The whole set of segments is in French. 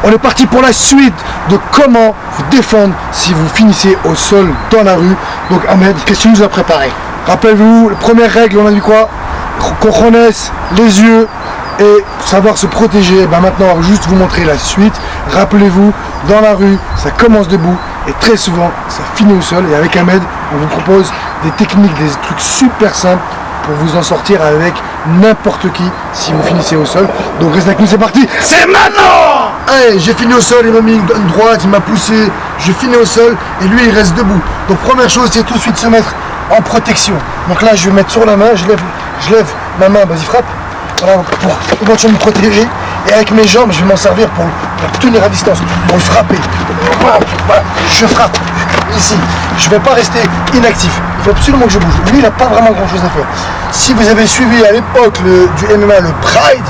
On est parti pour la suite de comment vous défendre si vous finissez au sol dans la rue. Donc Ahmed, qu'est-ce que tu nous as préparé? Rappelez-vous, la première règle, on a vu quoi? Cojones, les yeux et savoir se protéger. Ben maintenant, on va juste vous montrer la suite. Rappelez-vous, dans la rue, ça commence debout et très souvent, ça finit au sol. Et avec Ahmed, on vous propose des techniques, des trucs super simples pour vous en sortir avec n'importe qui si vous finissez au sol. Donc restez avec nous, c'est parti, c'est maintenant. Hey, j'ai fini au sol, il m'a mis une droite, il m'a poussé, j'ai fini au sol et lui il reste debout. Donc première chose, c'est tout de suite se mettre en protection. Donc là je vais mettre sur la main, je lève ma main, vas-y frappe, voilà, pour éventuellement me protéger. Et avec mes jambes, je vais m'en servir pour tenir à distance, pour le frapper. Voilà, je frappe ici. Je ne vais pas rester inactif. Il faut absolument que je bouge. Lui, il n'a pas vraiment grand chose à faire. Si vous avez suivi à l'époque du MMA, le Pride,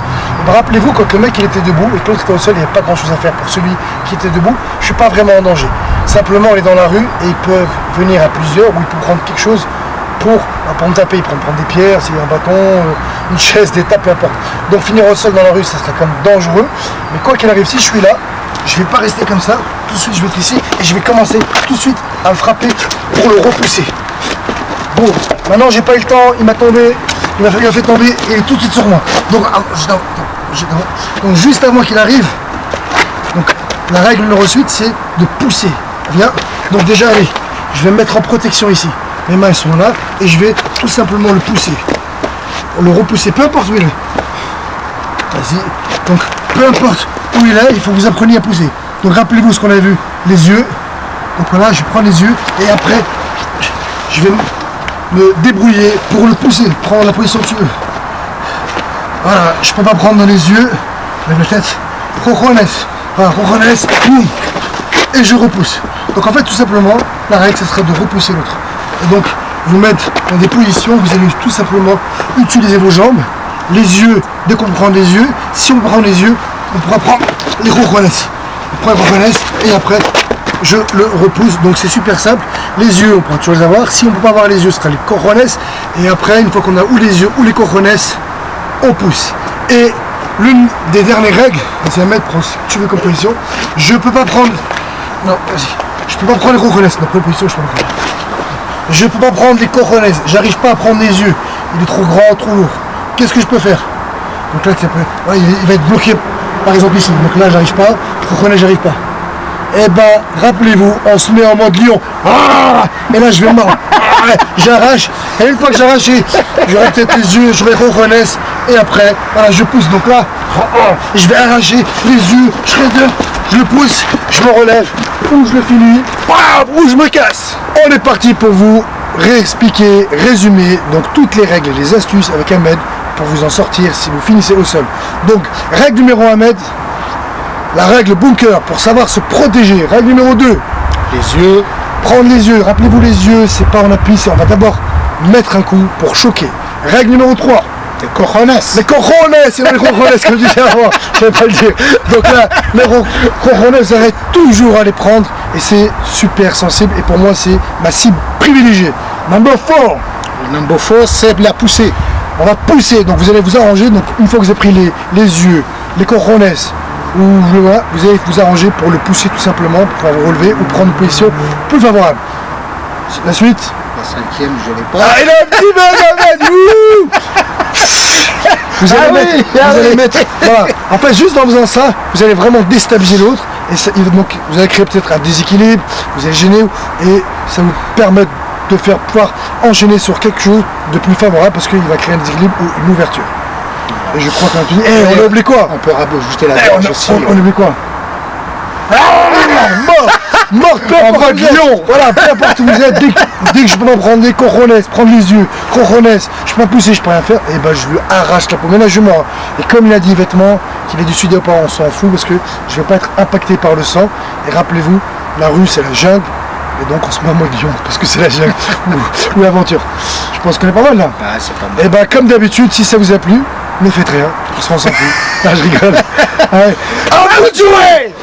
rappelez-vous quand le mec il était debout et que l'autre était au sol, il n'y avait pas grand chose à faire pour celui qui était debout. Je ne suis pas vraiment en danger. Simplement, on est dans la rue et ils peuvent venir à plusieurs ou ils peuvent prendre quelque chose pour me taper. Ils peuvent prendre des pierres, s'il y a un bâton, une chaise, des tapes, peu importe. Donc finir au sol dans la rue, ça serait quand même dangereux. Mais quoi qu'il arrive, si je suis là, je ne vais pas rester comme ça. Tout de suite, je vais être ici et je vais commencer tout de suite à le frapper pour le repousser. Bon, maintenant j'ai pas eu le temps, il m'a tombé, il m'a fait tomber et il est tout de suite sur moi. Donc juste avant qu'il arrive, donc la règle numéro 8 c'est de pousser. Viens. Donc déjà allez, je vais me mettre en protection ici. Mes mains sont là et je vais tout simplement le pousser. Le repousser, peu importe où il est. Vas-y. Donc peu importe où il est, il faut que vous appreniez à pousser. Donc rappelez-vous ce qu'on a vu, les yeux. Donc voilà, je prends les yeux et après je vais me débrouiller pour le pousser, prendre la position que tu veux. Voilà, je peux pas prendre dans les yeux, avec la tête, cojones, voilà, cojones, boum, et je repousse. Donc en fait tout simplement, la règle ce serait de repousser l'autre. Et donc vous mettre dans des positions, vous allez tout simplement utiliser vos jambes, les yeux, dès qu'on prend les yeux, si on prend les yeux, on pourra prendre les cojones. On prend les cojones et après je le repousse, donc c'est super simple. Les yeux, on pourra toujours les avoir. Si on ne peut pas avoir les yeux, ce sera les cojones. Et après, une fois qu'on a ou les yeux ou les cojones, on pousse. Et l'une des dernières règles, c'est à mettre, prends ce que tu veux comme position. Je peux pas prendre. Non, vas-y. Je peux pas prendre les cojones. Dans quelle position je peux pas prendre. Je peux pas prendre les cojones. J'arrive pas à prendre les yeux. Il est trop grand, trop lourd. Qu'est-ce que je peux faire? Donc là, ouais, il va être bloqué, par exemple ici. Donc là, j'arrive pas. Cojones, j'arrive pas. Eh ben, rappelez-vous, on se met en mode lion. Et là, je vais mordre. J'arrache. Et une fois que j'ai arraché, j'aurai peut-être les yeux, j'aurai cojones. Et après, voilà, je pousse. Donc là, je vais arracher les yeux, je le pousse, je me relève, ou je le finis, ou je me casse. On est parti pour vous réexpliquer, résumer donc toutes les règles et les astuces avec Ahmed pour vous en sortir si vous finissez au sol. Donc, règle numéro 1, Ahmed. La règle bunker pour savoir se protéger. Règle numéro 2, les yeux. Prendre les yeux. Rappelez-vous, les yeux, c'est pas en appui, c'est on va d'abord mettre un coup pour choquer. Règle numéro 3, les cojones. Les cojones, c'est les cojones que je disais avant, je ne vais pas le dire. Donc là, les cojones, j'arrête toujours à les prendre et c'est super sensible et pour moi, c'est ma cible privilégiée. Number 4. Le number 4, c'est la poussée. On va pousser, donc vous allez vous arranger. Donc une fois que vous avez pris les yeux, les cojones, vous allez vous arranger pour le pousser tout simplement, pour pouvoir vous relever ou prendre une position plus favorable. La suite. La cinquième, je l'ai pas. Ah, il a un petit peu Vous allez mettre, voilà. En fait, juste en faisant ça, vous allez vraiment déstabiliser l'autre et ça, donc vous allez créer peut-être un déséquilibre, vous allez gêner et ça vous permet de faire pouvoir enchaîner sur quelque chose de plus favorable parce qu'il va créer un déséquilibre ou une ouverture. Et je crois qu'on a tenu. On a oublié quoi? On peut rajouter la gorge aussi. On a oublié quoi? Mort, peu importe lion. Voilà, peu importe où vous êtes, dès que je peux pas prendre des cojones, prendre les yeux, cojones, je peux pas pousser, je peux rien faire, et ben je lui arrache la peau. Mais là je mords. Et comme il a dit vêtements, qu'il est du sud et pas, on s'en fout parce que je vais pas être impacté par le sang. Et rappelez-vous, la rue c'est la jungle. Et donc on se met en mode lion parce que c'est la jungle ou l'aventure. Je pense qu'on est pas mal là. Ah, c'est pas mal. Et ben comme d'habitude, si ça vous a plu, ne faites rien, parce qu'on s'en fout. Ah, je rigole. Ouais. À vous de jouer.